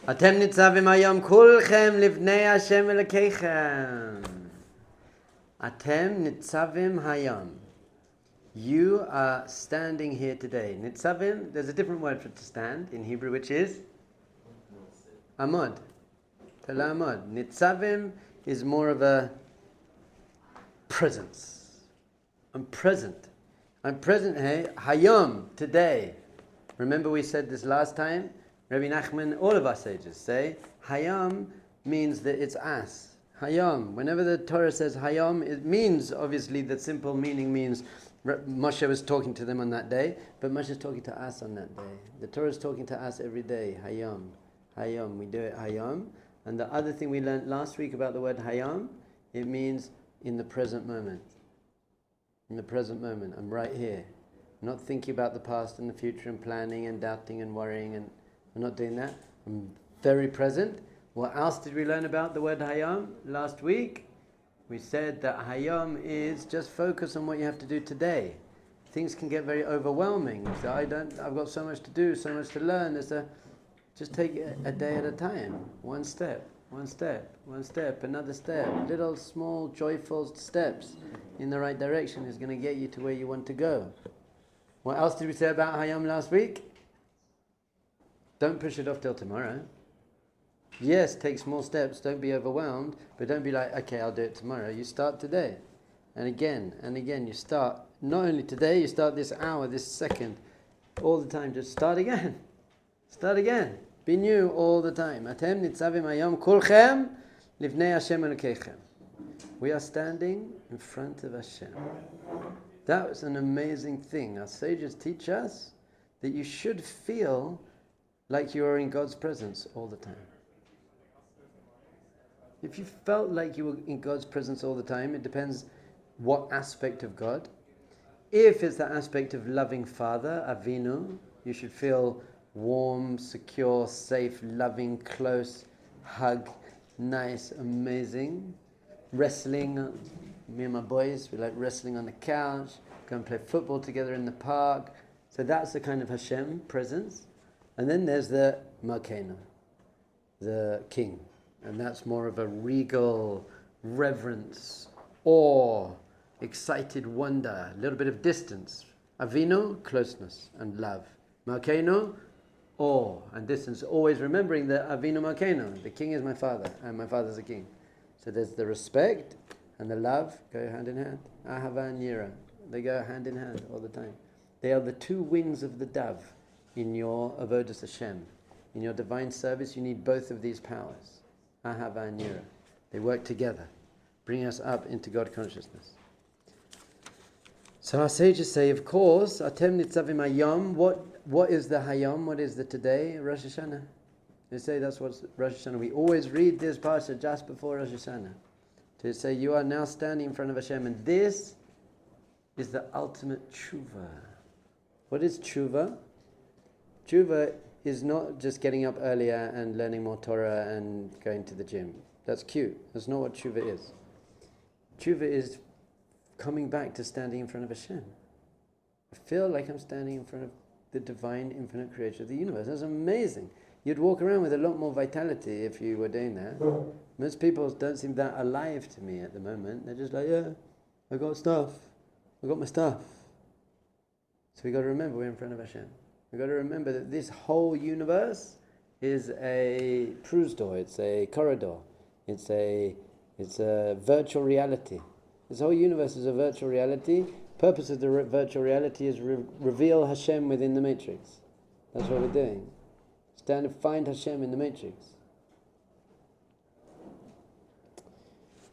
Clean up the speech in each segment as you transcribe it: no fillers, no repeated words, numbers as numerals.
Atem Nitzavim-Vayelech kulchem livnei Hashem Elokeichem. Atem Nitzavim-Vayelech. You are standing here today. Nitzavim, there's a different word for to stand in Hebrew, which is amod. Tala amod. Nitzavim is more of a presence. I'm present. I'm present here. Hayom, today. Remember we said this last time? Rabbi Nachman, all of our sages say, Hayom means that it's us. Hayom. Whenever the Torah says Hayom, it means, obviously, the simple meaning means Moshe was talking to them on that day, but Moshe is talking to us on that day. The Torah is talking to us every day. Hayom. Hayom. We do it Hayom. And the other thing we learned last week about the word Hayom, it means in the present moment. In the present moment. I'm right here. I'm not thinking about the past and the future and planning and doubting and worrying, and I'm not doing that. I'm very present. What else did we learn about the word Hayom last week? We said that Hayom is just focus on what you have to do today. Things can get very overwhelming. So I've got so much to do, so much to learn. Just take it a day at a time. One step, another step. Little, small, joyful steps in the right direction is going to get you to where you want to go. What else did we say about Hayom last week? Don't push it off till tomorrow. Yes, take small steps, don't be overwhelmed, but don't be like, okay, I'll do it tomorrow. You start today. And again, you start, not only today, you start this hour, this second, all the time. Just start again. Start again. Be new all the time. Atem Nitzavim-Vayelech kulchem livnei Hashem Elokeichem. We are standing in front of Hashem. That was an amazing thing. Our sages teach us that you should feel like you are in God's presence all the time. If you felt like you were in God's presence all the time, it depends what aspect of God. If it's the aspect of loving Father, Avinu, you should feel warm, secure, safe, loving, close, hug, nice, amazing. Wrestling, me and my boys, we like wrestling on the couch, go and play football together in the park. So that's the kind of Hashem presence. And then there's the Malkeinu, the king. And that's more of a regal reverence, awe, excited wonder, a little bit of distance. Avinu, closeness and love. Malkeinu, awe and distance. Always remembering that Avinu Malkeinu, the king is my father, and my father's a king. So there's the respect and the love go hand in hand. Ahava and Yira, they go hand in hand all the time. They are the two wings of the dove in your avodas Hashem. In your divine service, you need both of these powers. Ahava and Yira. They work together, bring us up into God consciousness. So our sages say, of course, Atem Nitzavim-Vayelech. What is the Hayom? What is the today? Rosh Hashanah. They say that's what's Rosh Hashanah. We always read this Parsha just before Rosh Hashanah. To say you are now standing in front of Hashem, and this is the ultimate tshuva. What is tshuva? Tshuva is not just getting up earlier and learning more Torah and going to the gym. That's cute. That's not what tshuva is. Tshuva is coming back to standing in front of Hashem. I feel like I'm standing in front of the divine, infinite creator of the universe. That's amazing. You'd walk around with a lot more vitality if you were doing that. Most people don't seem that alive to me at the moment. They're just like, yeah, I got stuff. I got my stuff. So we got to remember we're in front of Hashem. We've got to remember that this whole universe is a cruise door, it's a corridor, it's a virtual reality. This whole universe is a virtual reality. Purpose of the virtual reality is reveal Hashem within the matrix. That's what we're doing. Stand and find Hashem in the matrix.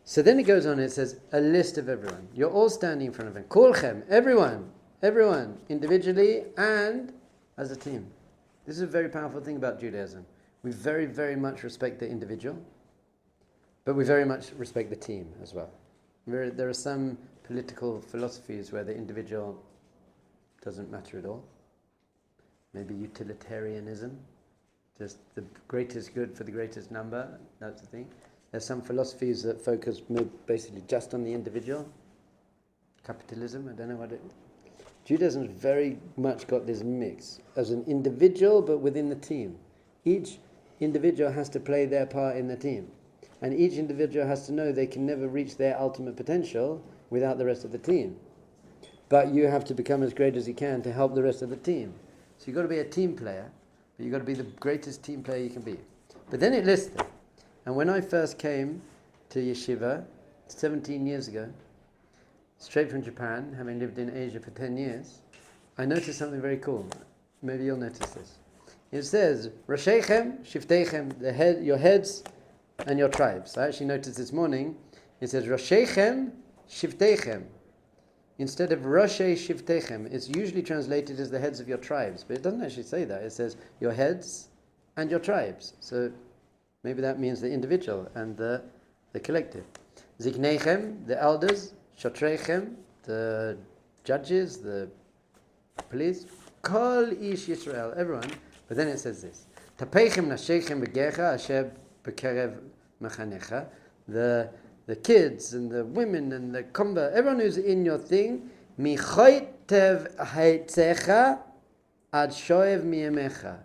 So then it goes on, it says, a list of everyone. You're all standing in front of him. Kulchem, everyone, individually and as a team. This is a very powerful thing about Judaism. We very, very much respect the individual, but we very much respect the team as well. There are some political philosophies where the individual doesn't matter at all. Maybe utilitarianism, just the greatest good for the greatest number, that's the thing. There's some philosophies that focus basically just on the individual. Capitalism, I don't know what it is. Judaism's very much got this mix as an individual, but within the team. Each individual has to play their part in the team. And each individual has to know they can never reach their ultimate potential without the rest of the team. But you have to become as great as you can to help the rest of the team. So you've got to be a team player, but you've got to be the greatest team player you can be. But then it lists them. And when I first came to yeshiva 17 years ago, straight from Japan, having lived in Asia for 10 years, I noticed something very cool. Maybe you'll notice this. It says, Rasheichem, Shiftechem, your heads and your tribes. I actually noticed this morning, it says, Rasheichem, Shiftechem. Instead of Rashe Shiftechem, it's usually translated as the heads of your tribes, but it doesn't actually say that. It says, your heads and your tribes. So maybe that means the individual and the collective. Ziknechem, the elders, Shotrechem, the judges, the police, Kol Ish Yisrael, everyone. But then it says this: Tapechem nashechem begecha asher bekerev machanecha. The kids and the women and the convert, everyone who's in your thing, michoitev haitzecha ad shoev miyemecha.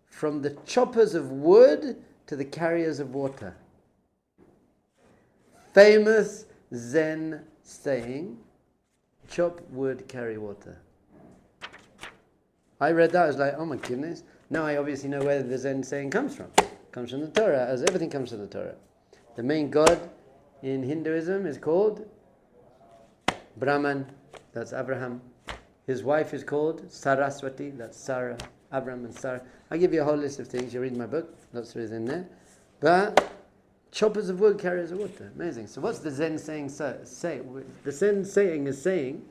From the choppers of wood to the carriers of water. Famous Zen saying, chop wood, carry water. I read that, I was like, oh my goodness. Now I obviously know where the Zen saying comes from. It comes from the Torah, as everything comes from the Torah. The main god in Hinduism is called Brahman, that's Abraham. His wife is called Saraswati, that's Sarah. Abraham and Sarah. I'll give you a whole list of things. You read my book, lots of it in there. But choppers of wood, carriers of water. Amazing. So what's the Zen saying say? The Zen saying is saying,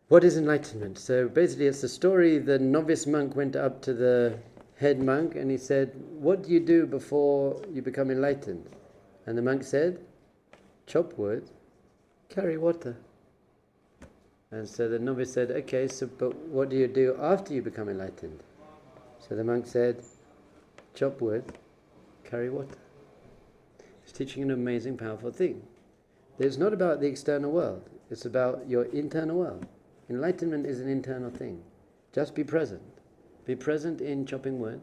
what is enlightenment? So basically it's the story, the novice monk went up to the head monk and he said, what do you do before you become enlightened? And the monk said, chop wood, carry water. And so the novice said, okay, but what do you do after you become enlightened? So the monk said, chop wood, carry water. He's teaching an amazing, powerful thing. It's not about the external world. It's about your internal world. Enlightenment is an internal thing. Just be present. Be present in chopping wood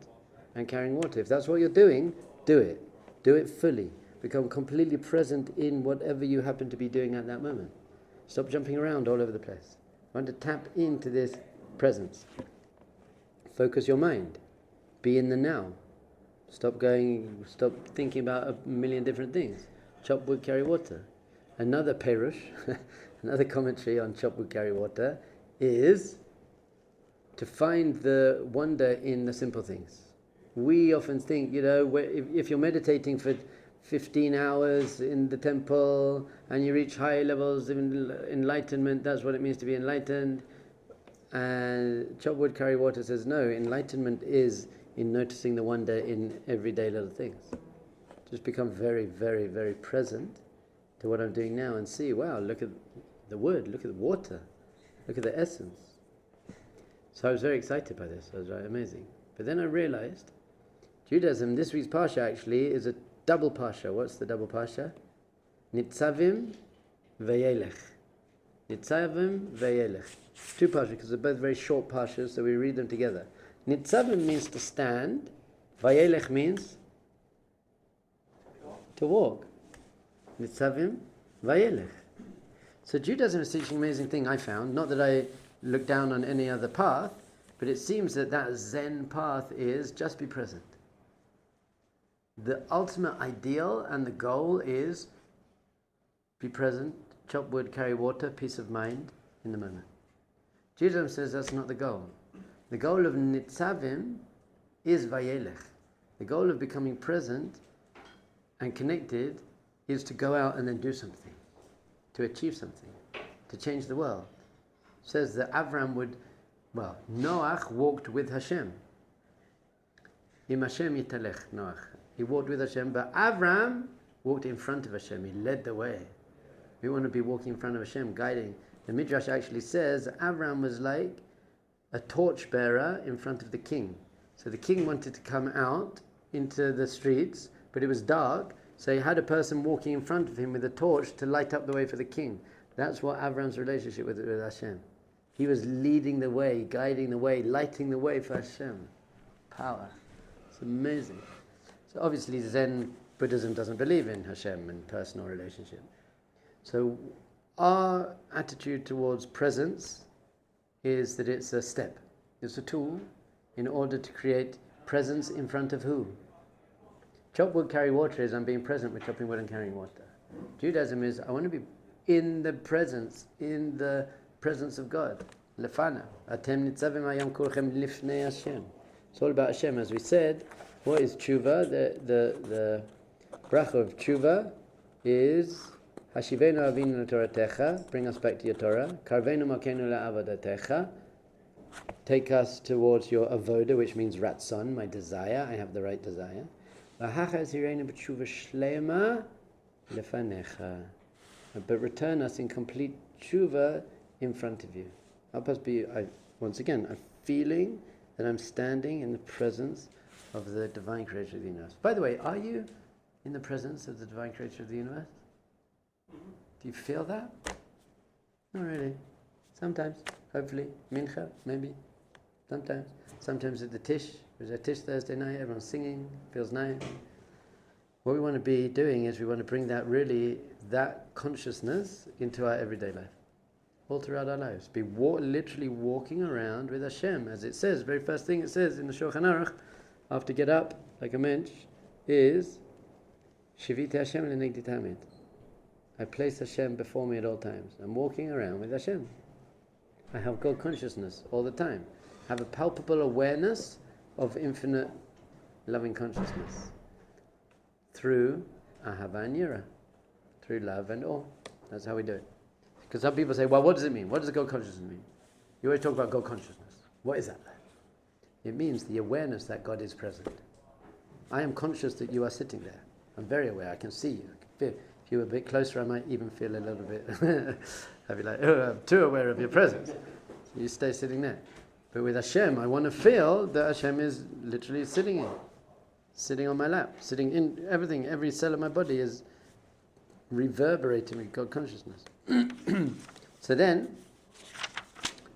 and carrying water. If that's what you're doing, do it. Do it fully. Become completely present in whatever you happen to be doing at that moment. Stop jumping around all over the place. Want to tap into this presence. Focus your mind. Be in the now. Stop thinking about a million different things. Chop wood, carry water. Another perush, another commentary on chop wood, carry water is to find the wonder in the simple things. We often think, if you're meditating for 15 hours in the temple and you reach high levels of enlightenment, that's what it means to be enlightened. And chop wood, carry water says no, enlightenment is in noticing the wonder in everyday little things. Just become very, very, very present to what I'm doing now and see, wow, look at the wood, look at the water, look at the essence. So I was very excited by this. I was like, amazing. But then I realized Judaism, this week's Parsha actually is a double Parsha. What's the double Parsha? Nitzavim-Vayelech. Nitzavim-Vayelech. Two Parshas, because they're both very short Parshas, so we read them together. Nitzavim means to stand. Vayelech means to walk. Nitzavim-Vayelech. So Judaism is teaching an amazing thing I found. Not that I look down on any other path, but it seems that Zen path is just be present. The ultimate ideal and the goal is be present, chop wood, carry water, peace of mind in the moment. Judaism says that's not the goal. The goal of Nitzavim is Vayelech. The goal of becoming present and connected is to go out and then do something, to achieve something, to change the world. It says that Noach walked with Hashem. Im Hashem yitalech Noach. He walked with Hashem, but Avram walked in front of Hashem. He led the way. We want to be walking in front of Hashem, guiding. The Midrash actually says Avram was like a torchbearer in front of the king. So the king wanted to come out into the streets, but it was dark, so he had a person walking in front of him with a torch to light up the way for the king. That's what Avram's relationship with Hashem. He was leading the way, guiding the way, lighting the way for Hashem. power. It's amazing. So obviously Zen Buddhism doesn't believe in Hashem and personal relationship. So our attitude towards presence is that it's a step. It's a tool in order to create presence in front of who? Chop wood, carry water is I'm being present with chopping wood and carrying water. Judaism is I want to be in the presence of God. Lefana. Atem Nitzavim-Vayelech kulchem lifnei Hashem. It's all about Hashem. As we said, what is tshuva? The bracha of tshuva is Hashivenu avinu Toratecha, bring us back to your Torah. Karvenu makenu la'avodatecha, take us towards your avoda, which means ratzon, my desire. I have the right desire. V'hacha zirenu b'tshuva shlema lefanecha, but return us in complete tshuva in front of you. Help us be, once again, a feeling that I'm standing in the presence of the divine creator of the universe. By the way, are you in the presence of the divine creator of the universe? Do you feel that? Not really. Sometimes, hopefully. Mincha, maybe. Sometimes. Sometimes at the Tish. There's a Tish Thursday night, everyone's singing, feels nice. What we want to be doing is we want to bring that consciousness into our everyday life. All throughout our lives. Be literally walking around with Hashem. As it says, very first thing it says in the Shulchan Aruch, after get up, like a mensch, is Shiviti Hashem l'negdi tamid. I place Hashem before me at all times. I'm walking around with Hashem. I have God consciousness all the time. I have a palpable awareness of infinite loving consciousness through ahava and yira, through love and awe. That's how we do it. Because some people say, well, what does it mean? What does God consciousness mean? You always talk about God consciousness. What is that? It means the awareness that God is present. I am conscious that you are sitting there. I'm very aware. I can see you. I can feel. If you were a bit closer, I might even feel a little bit. I'd be like, oh, I'm too aware of your presence. So you stay sitting there. But with Hashem, I want to feel that Hashem is literally sitting on my lap, sitting in everything. Every cell of my body is reverberating with God consciousness. So then,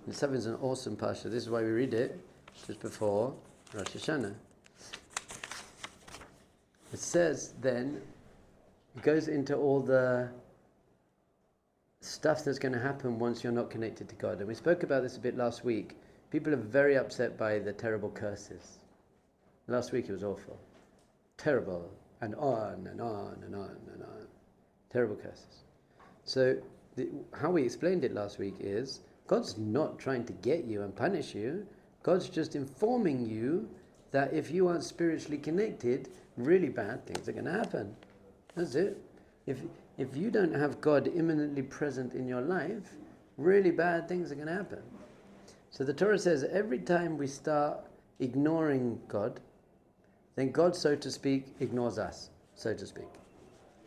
Nitzavim is an awesome Parsha. This is why we read it just before Rosh Hashanah. It says then, it goes into all the stuff that's going to happen once you're not connected to God. And we spoke about this a bit last week. People are very upset by the terrible curses. Last week it was awful. Terrible. And on and on and on and on. Terrible curses. So how we explained it last week is God's not trying to get you and punish you. God's just informing you that if you aren't spiritually connected, really bad things are going to happen. That's it. If you don't have God imminently present in your life, really bad things are going to happen. So the Torah says every time we start ignoring God, then God, so to speak, ignores us, so to speak.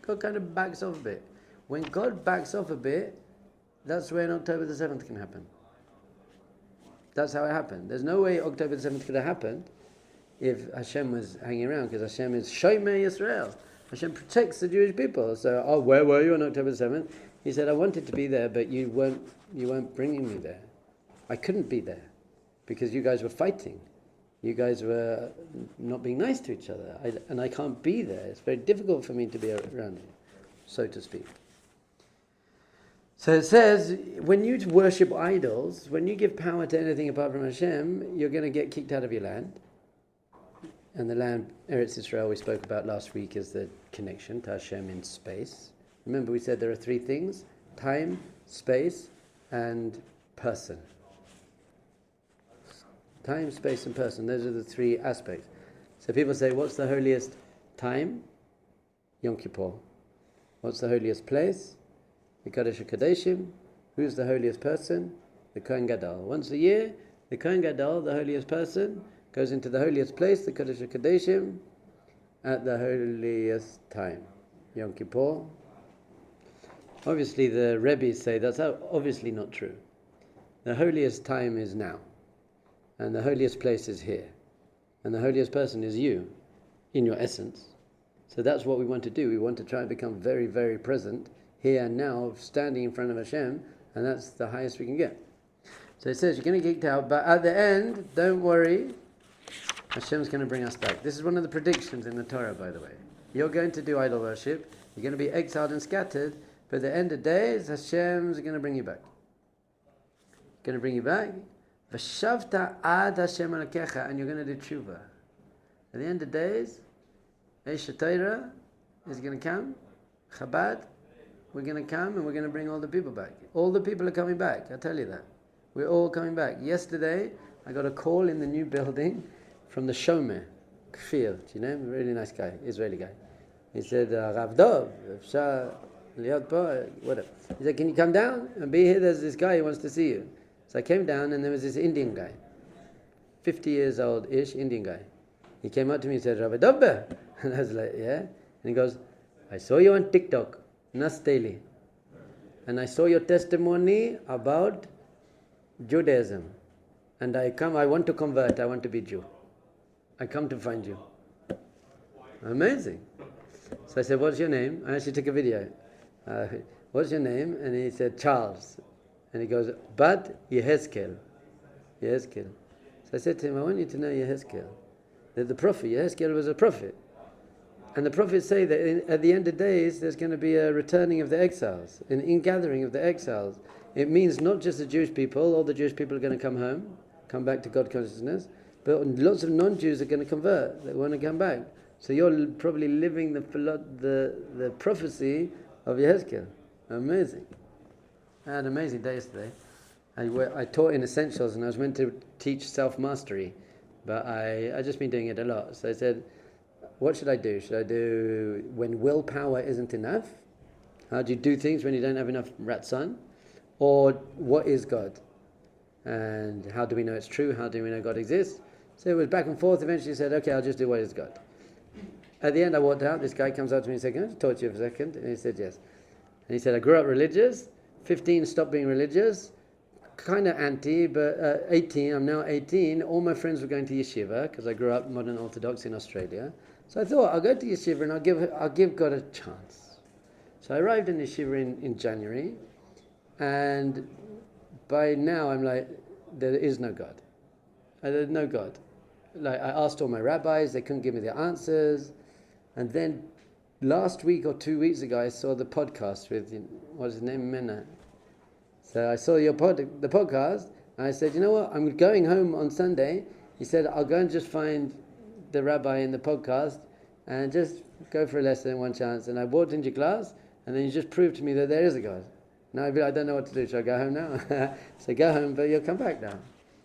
God kind of backs off a bit. When God backs off a bit, that's when October the 7th can happen. That's how it happened. There's no way October the 7th could have happened if Hashem was hanging around, because Hashem is Shomer Yisrael. Hashem protects the Jewish people. So, where were you on October the 7th? He said, I wanted to be there, but you weren't bringing me there. I couldn't be there because you guys were fighting. You guys were not being nice to each other. And I can't be there. It's very difficult for me to be around you, so to speak. So it says, when you worship idols, when you give power to anything apart from Hashem, you're going to get kicked out of your land. And the land, Eretz Israel, we spoke about last week, is the connection to Hashem in space. Remember we said there are three things: time, space, and person. Time, space, and person. Those are the three aspects. So people say, what's the holiest time? Yom Kippur. What's the holiest place? The Kodesh HaKodeshim. Who's the holiest person? The Kohen Gadol. Once a year, the Kohen Gadol, the holiest person, goes into the holiest place, the Kodesh HaKodeshim, at the holiest time. Yom Kippur. Obviously, the Rebbes say that's obviously not true. The holiest time is now. And the holiest place is here. And the holiest person is you, in your essence. So that's what we want to do. We want to try and become very, very present, here and now, standing in front of Hashem, and that's the highest we can get. So it says, you're going to get kicked out, but at the end, don't worry, Hashem's going to bring us back. This is one of the predictions in the Torah, by the way. You're going to do idol worship, you're going to be exiled and scattered, but at the end of days, Hashem's going to bring you back. Going to bring you back. V'shavta ad Hashem alakecha, and you're going to do tshuva. At the end of days, Eish Torah is going to come, Chabad, we're going to come and we're going to bring all the people back. All the people are coming back, I tell you that. We're all coming back. Yesterday, I got a call in the new building from the Shomer, Kfir, do you know him? Really nice guy, Israeli guy. He said, Rav Dov, whatever. He said, can you come down and be here? There's this guy who wants to see you. So I came down and there was this Indian guy, 50 years old-ish Indian guy. He came up to me and said, Rav Dov Ber. And I was like, yeah. And he goes, I saw you on TikTok, Nas Daily. And I saw your testimony about Judaism. And I want to convert, I want to be Jew. I come to find you. Amazing. So I said, what's your name? I actually took a video. What's your name? And he said, Charles. And he goes, but Yehezkel. Yehezkel. So I said to him, I want you to know Yehezkel. That the prophet, Yehezkel was a prophet. And the prophets say that at the end of days, there's going to be a returning of the exiles, an ingathering of the exiles. It means not just the Jewish people, all the Jewish people are going to come home, come back to God consciousness, but lots of non-Jews are going to convert, they want to come back. So you're probably living the prophecy of Yehezkel. Amazing. I had an amazing day yesterday. I taught in Essentials and I was meant to teach self-mastery, but I just been doing it a lot. So I said, what should I do? Should I do when willpower isn't enough? How do you do things when you don't have enough ratzon? Or what is God? And how do we know it's true? How do we know God exists? So it was back and forth. Eventually he said, okay, I'll just do what is God. At the end I walked out, this guy comes up to me and said, can I just talk to you for a second? And he said, yes. And he said, I grew up religious, 15 stopped being religious, kind of anti, but 18, I'm now 18, all my friends were going to yeshiva, because I grew up modern Orthodox in Australia. So I thought, I'll go to yeshiva and I'll give God a chance. So I arrived in yeshiva in January, and by now I'm like, there is no God. There's no God. Like, I asked all my rabbis, they couldn't give me the answers. And then last week or 2 weeks ago, I saw the podcast with, what's his name, Mena. So I saw the podcast, and I said, you know what, I'm going home on Sunday. He said, I'll go and just find the rabbi in the podcast and just go for a lesson, one chance. And I walked into class, and then he just proved to me that there is a God. Now I don't know what to do. Should I go home now? So go home, but you'll come back now.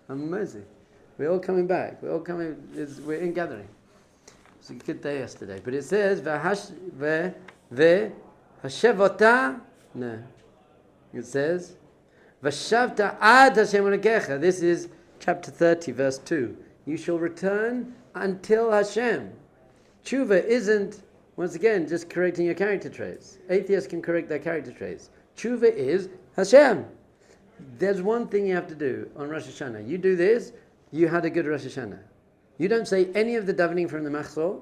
Amazing. We're all coming back. We're in gathering. It's a good day yesterday. But it says, V'hashevota, no. It says, V'shavta ad Hashem alakecha. This is chapter 30, verse 2. You shall return until Hashem. Tshuva isn't, once again, just correcting your character traits. Atheists can correct their character traits. Tshuva is Hashem. There's one thing you have to do on Rosh Hashanah. You do this, you had a good Rosh Hashanah. You don't say any of the davening from the Machzor,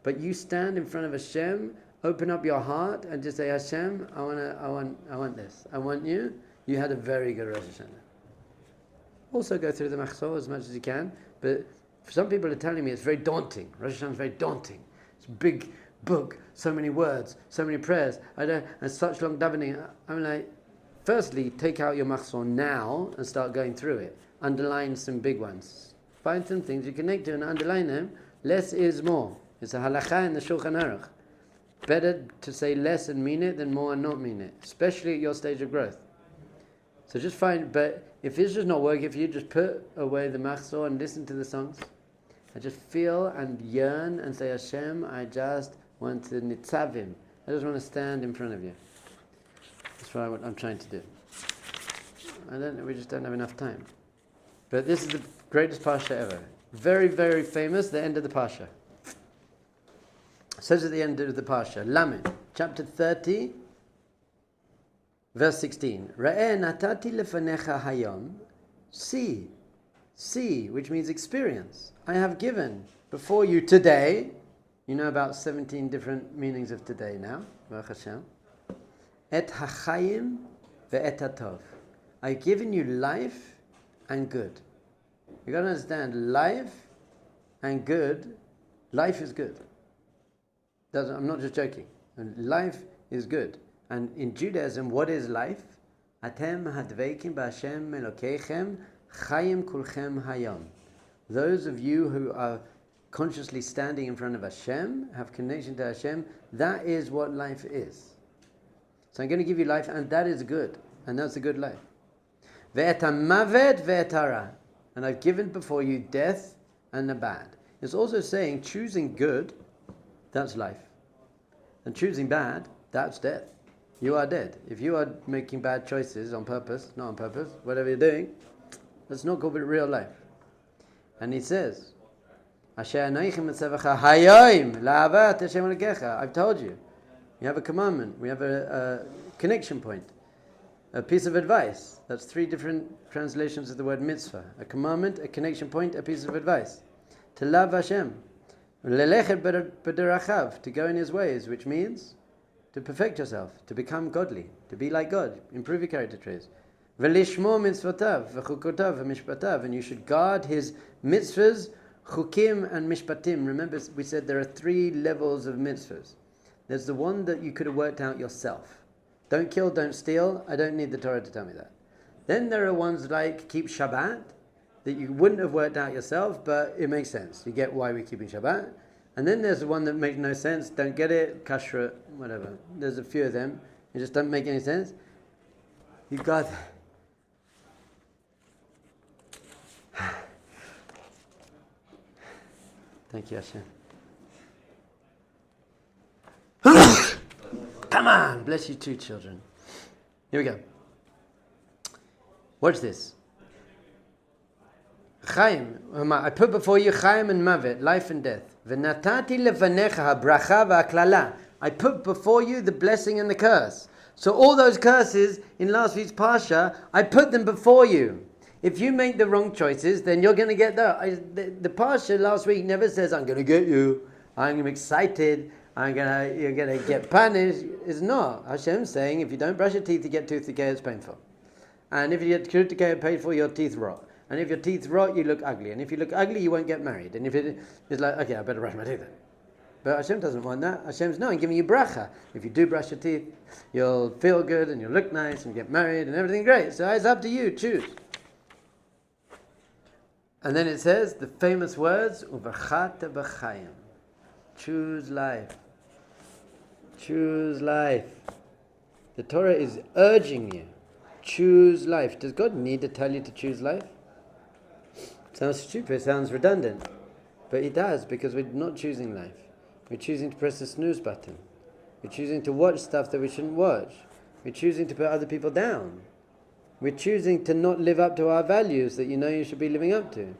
but you stand in front of Hashem, open up your heart, and just say, Hashem, I want this. I want you. You had a very good Rosh Hashanah. Also go through the Machzor as much as you can, but some people are telling me it's very daunting. Rosh Hashanah is very daunting. It's a big book, so many words, so many prayers, and such long davening. I'm like, firstly, take out your Machzor now and start going through it. Underline some big ones. Find some things you connect to and underline them. Less is more. It's a halakha in the Shulchan Aruch. Better to say less and mean it than more and not mean it, especially at your stage of growth. So just find, but if it's just not working, if you just put away the Machzor and listen to the songs, and just feel and yearn and say, Hashem, I just want to Nitzavim. I just want to stand in front of you. That's what I'm trying to do. We just don't have enough time. But this is the greatest Parsha ever. Very, very famous, the end of the Parsha. It says at the end of the Parsha, Lamed, chapter 30, verse 16. Ra'eh natati lefanecha hayom. See, which means experience. I have given before you today. You know about 17 different meanings of today now. Baruch Hashem. Et hachayim ve'et hatov. I've given you life and good. You got to understand, life and good, life is good. I'm not just joking. Life is good. And in Judaism, what is life? Atem hadveikim b'Hashem Elokeichem chayim kulchem hayom. Those of you who are consciously standing in front of Hashem, have connection to Hashem, that is what life is. So I'm going to give you life, and that is good. And that's a good life. Ve'et hamavet ve'et hara. And I've given before you death and the bad. It's also saying choosing good, that's life. And choosing bad, that's death. You are dead. If you are making bad choices on purpose, not on purpose, whatever you're doing, that's not called real life. And he says, I've told you. We have a commandment. We have a connection point. A piece of advice. That's 3 different translations of the word mitzvah. A commandment, a connection point, a piece of advice. To love Hashem. To go in His ways, which means to perfect yourself, to become godly, to be like God, improve your character traits. And you should guard His mitzvahs, chukim and mishpatim. Remember, we said there are 3 levels of mitzvahs. There's the one that you could have worked out yourself. Don't kill, don't steal. I don't need the Torah to tell me that. Then there are ones like keep Shabbat, that you wouldn't have worked out yourself, but it makes sense. You get why we're keeping Shabbat. And then there's the one that makes no sense. Don't get it, kashrut, whatever. There's a few of them. They just don't make any sense. You got... Thank you, Hashem. Come on, bless you too, children. Here we go. Watch this. Chaim, I put before you Chaim and Mavet, life and death. V'natati levanecha habracha v'aklala. I put before you the blessing and the curse. So all those curses in last week's Parsha, I put them before you. If you make the wrong choices, then you're going to get the Parsha last week never says, I'm going to get you, I'm excited, you're going to get punished. It's not. Hashem's saying, if you don't brush your teeth, you get tooth decay, it's painful. And if you get tooth decay painful, your teeth rot. And if your teeth rot, you look ugly. And if you look ugly, you won't get married. And if it's like, okay, I better brush my teeth then. But Hashem doesn't want that. Hashem's no, I'm giving you bracha. If you do brush your teeth, you'll feel good and you'll look nice and get married and everything great. So it's up to you, choose. And then it says the famous words, Uvachata b'chayim. Choose life. Choose life. The Torah is urging you. Choose life. Does God need to tell you to choose life? Sounds stupid, sounds redundant. But He does, because we're not choosing life. We're choosing to press the snooze button. We're choosing to watch stuff that we shouldn't watch. We're choosing to put other people down. We're choosing to not live up to our values that you know you should be living up to.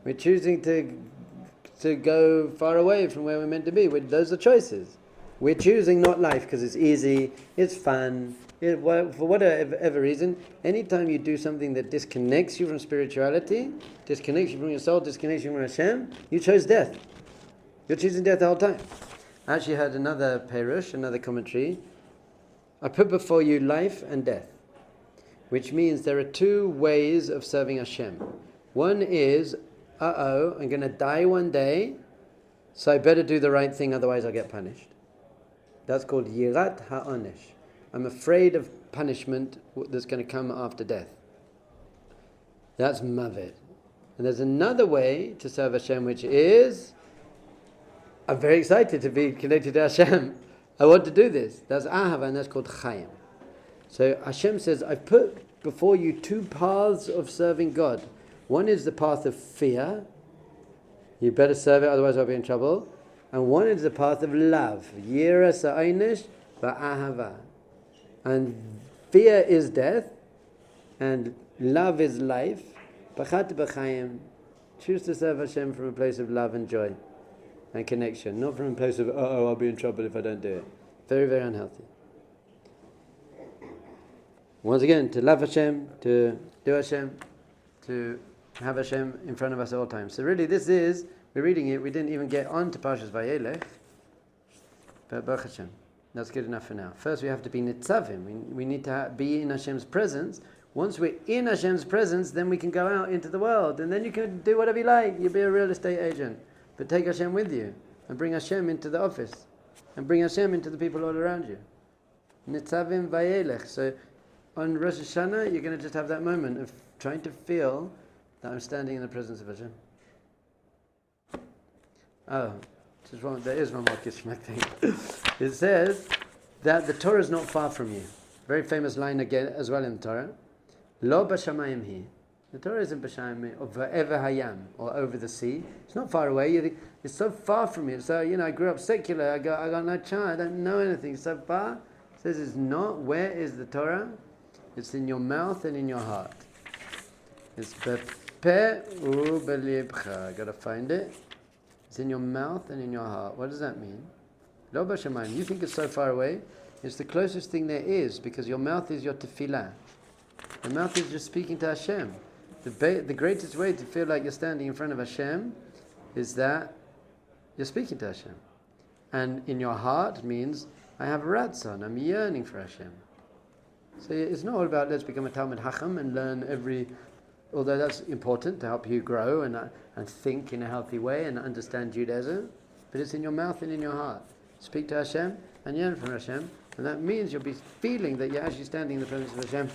We're choosing to go far away from where we're meant to be. Those are choices. We're choosing not life because it's easy, it's fun. For whatever reason, anytime you do something that disconnects you from spirituality, disconnects you from your soul, disconnects you from Hashem, you chose death. You're choosing death the whole time. I actually heard another perush, another commentary. I put before you life and death, which means there are 2 ways of serving Hashem. One is, I'm going to die one day, so I better do the right thing, otherwise I'll get punished. That's called yirat ha'onesh. I'm afraid of punishment that's going to come after death. That's mavet. And there's another way to serve Hashem, which is, I'm very excited to be connected to Hashem. I want to do this. That's ahava, and that's called chayim. So Hashem says, I've put before you 2 paths of serving God. One is the path of fear. You better serve it, otherwise I'll be in trouble. And one is the path of love. Yira sa'aynish va'ahava. And fear is death, and love is life. B'chat b'chayim. Choose to serve Hashem from a place of love and joy and connection, not from a place of, I'll be in trouble if I don't do it. Very, very unhealthy. Once again, to love Hashem, to do Hashem, to have Hashem in front of us at all times. So really we're reading it, we didn't even get on to Parshas Veyelech, but Baruch Hashem. That's good enough for now. First we have to be Nitzavim. We need to be in Hashem's presence. Once we're in Hashem's presence, then we can go out into the world, and then you can do whatever you like. You'll be a real estate agent. but take Hashem with you, and bring Hashem into the office, and bring Hashem into the people all around you. Nitzavim-Vayelech. So on Rosh Hashanah, you're going to just have that moment of trying to feel that I'm standing in the presence of Hashem. Oh, there is one more Kishmak thing. It says that the Torah is not far from you. Very famous line again as well in the Torah. Lo b'shamayim hi. The Torah isn't b'shamayim or v'ever hayam, or over the sea. It's not far away. You think, it's so far from you. So, I grew up secular. I got no child. I don't know anything. It's so far. It says it's not. Where is the Torah? It's in your mouth and in your heart. It's bepeh u'belibcha. I got to find it. It's in your mouth and in your heart. What does that mean? Lo b'shamayim. You think it's so far away? It's the closest thing there is, because your mouth is your tefillah. The mouth is just speaking to Hashem. The greatest way to feel like you're standing in front of Hashem is that you're speaking to Hashem. And in your heart means, I have ratzon, I'm yearning for Hashem. So it's not all about let's become a Talmid Chacham and learn although that's important to help you grow and think in a healthy way and understand Judaism, but it's in your mouth and in your heart. Speak to Hashem and yearn for Hashem, and that means you'll be feeling that you're actually standing in the presence of Hashem.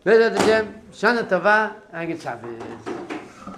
Shana Tova and Shabbos.